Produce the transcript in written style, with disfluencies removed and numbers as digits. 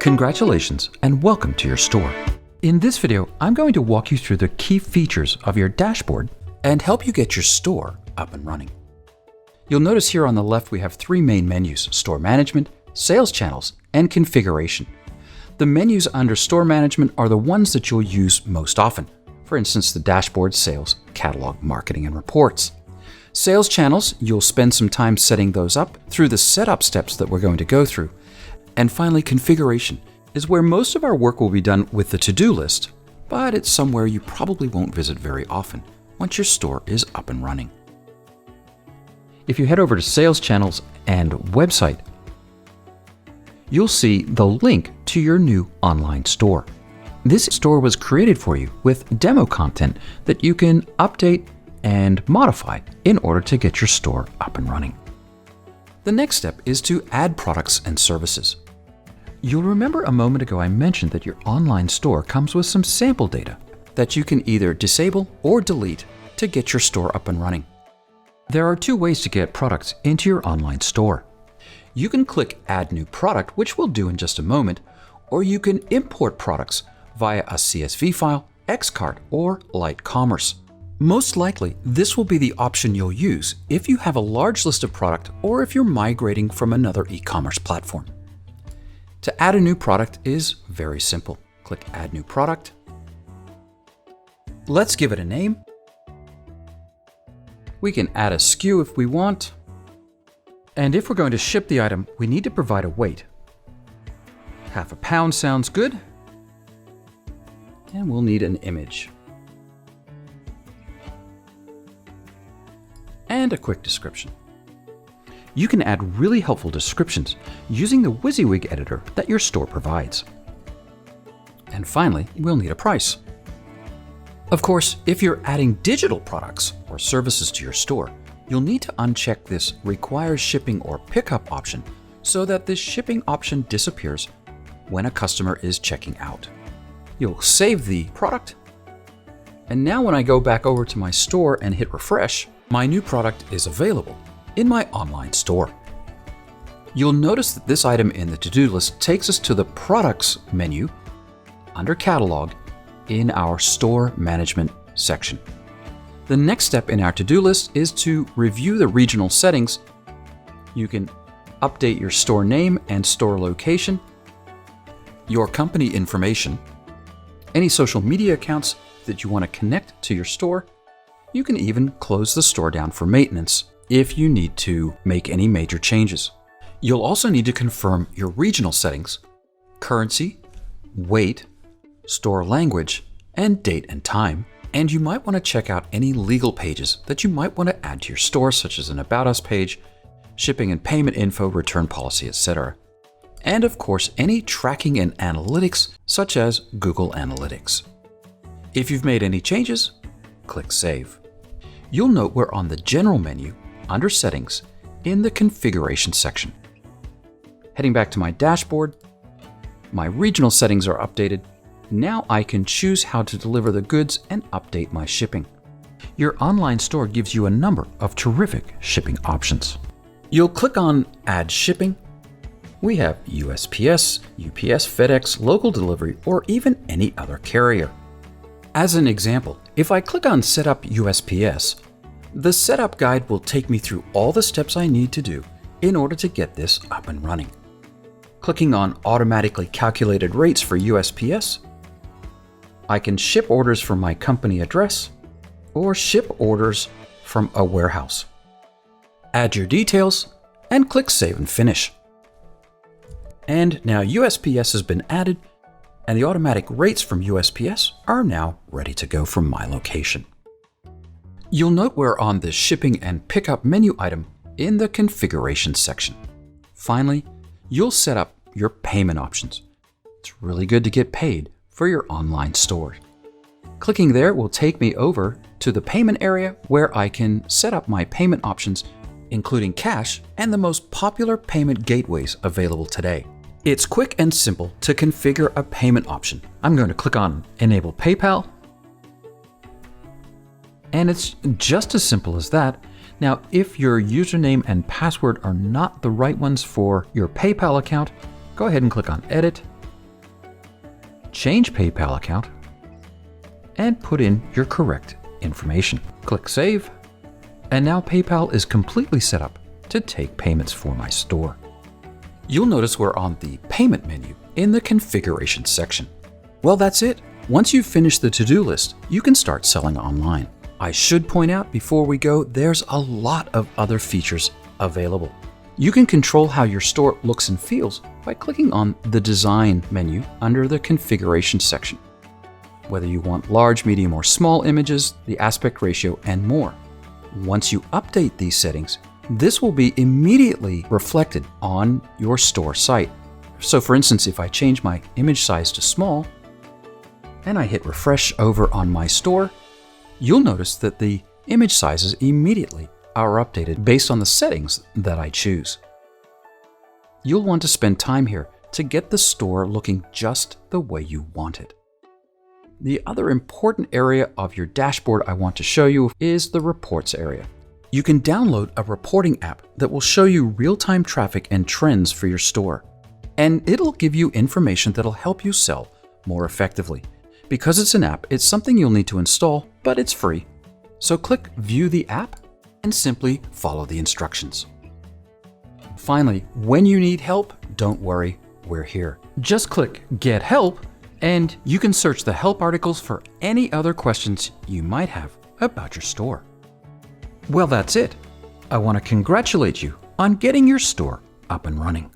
Congratulations and welcome to your store. In this video, I'm going to walk you through the key features of your dashboard and help you get your store up and running. You'll notice here on the left we have three main menus: Store Management, Sales Channels, and Configuration. The menus under Store Management are the ones that you'll use most often. For instance, the Dashboard, Sales, Catalog, Marketing, and Reports. Sales Channels, you'll spend some time setting those up through the setup steps that we're going to go through. And finally, Configuration is where most of our work will be done with the to-do list, but it's somewhere you probably won't visit very often once your store is up and running. If you head over to Sales Channels and Website, you'll see the link to your new online store. This store was created for you with demo content that you can update and modify in order to get your store up and running. The next step is to add products and services. You'll remember a moment ago I mentioned that your online store comes with some sample data that you can either disable or delete to get your store up and running. There are two ways to get products into your online store. You can click Add New Product, which we'll do in just a moment, or you can import products via a CSV file, Xcart, or Light Commerce. Most likely, this will be the option you'll use if you have a large list of product or if you're migrating from another e-commerce platform. To add a new product is very simple. Click Add New Product. Let's give it a name. We can add a SKU if we want. And if we're going to ship the item, we need to provide a weight. Half a pound sounds good. And we'll need an image. And a quick description. You can add really helpful descriptions using the WYSIWYG editor that your store provides. And finally, we'll need a price. Of course, if you're adding digital products or services to your store, you'll need to uncheck this Requires Shipping or Pickup option so that this shipping option disappears when a customer is checking out. You'll save the product, and now when I go back over to my store and hit refresh, my new product is available in my online store. You'll notice that this item in the to-do list takes us to the Products menu under Catalog in our Store Management section. The next step in our to-do list is to review the regional settings. You can update your store name and store location, your company information, any social media accounts that you want to connect to your store. You can even close the store down for maintenance if you need to make any major changes. You'll also need to confirm your regional settings, currency, weight, store language, and date and time. And you might want to check out any legal pages that you might want to add to your store, such as an About Us page, shipping and payment info, return policy, etc. And of course, any tracking and analytics, such as Google Analytics. If you've made any changes, click Save. You'll note we're on the General menu under Settings in the Configuration section. Heading back to my dashboard, my regional settings are updated. Now I can choose how to deliver the goods and update my shipping. Your online store gives you a number of terrific shipping options. You'll click on Add Shipping. We have USPS, UPS, FedEx, local delivery, or even any other carrier. As an example, if I click on Set up USPS, the setup guide will take me through all the steps I need to do in order to get this up and running. Clicking on Automatically Calculated Rates for USPS, I can ship orders from my company address or ship orders from a warehouse. Add your details and click Save and Finish. And now USPS has been added, and the automatic rates from USPS are now ready to go from my location. You'll note we're on the Shipping and Pickup menu item in the Configuration section. Finally, you'll set up your payment options. It's really good to get paid for your online store. Clicking there will take me over to the payment area where I can set up my payment options, including cash and the most popular payment gateways available today. It's quick and simple to configure a payment option. I'm going to click on Enable PayPal. And it's just as simple as that. Now, if your username and password are not the right ones for your PayPal account, go ahead and click on Edit change PayPal account, and put in your correct information. Click Save, and now PayPal is completely set up to take payments for my store. You'll notice we're on the Payment menu in the Configuration section. Well, that's it. Once you've finished the to-do list, you can start selling online. I should point out before we go, there's a lot of other features available. You can control how your store looks and feels by clicking on the Design menu under the Configuration section. Whether you want large, medium, or small images, the aspect ratio, and more. Once you update these settings, this will be immediately reflected on your store site. So for instance, if I change my image size to small, and I hit refresh over on my store, you'll notice that the image sizes immediately are updated based on the settings that I choose. You'll want to spend time here to get the store looking just the way you want it. The other important area of your dashboard I want to show you is the Reports area. You can download a reporting app that will show you real-time traffic and trends for your store. And it'll give you information that'll help you sell more effectively. Because it's an app, it's something you'll need to install, but it's free. So click View the app and simply follow the instructions. Finally, when you need help, don't worry, we're here. Just click Get Help, and you can search the help articles for any other questions you might have about your store. Well, that's it. I want to congratulate you on getting your store up and running.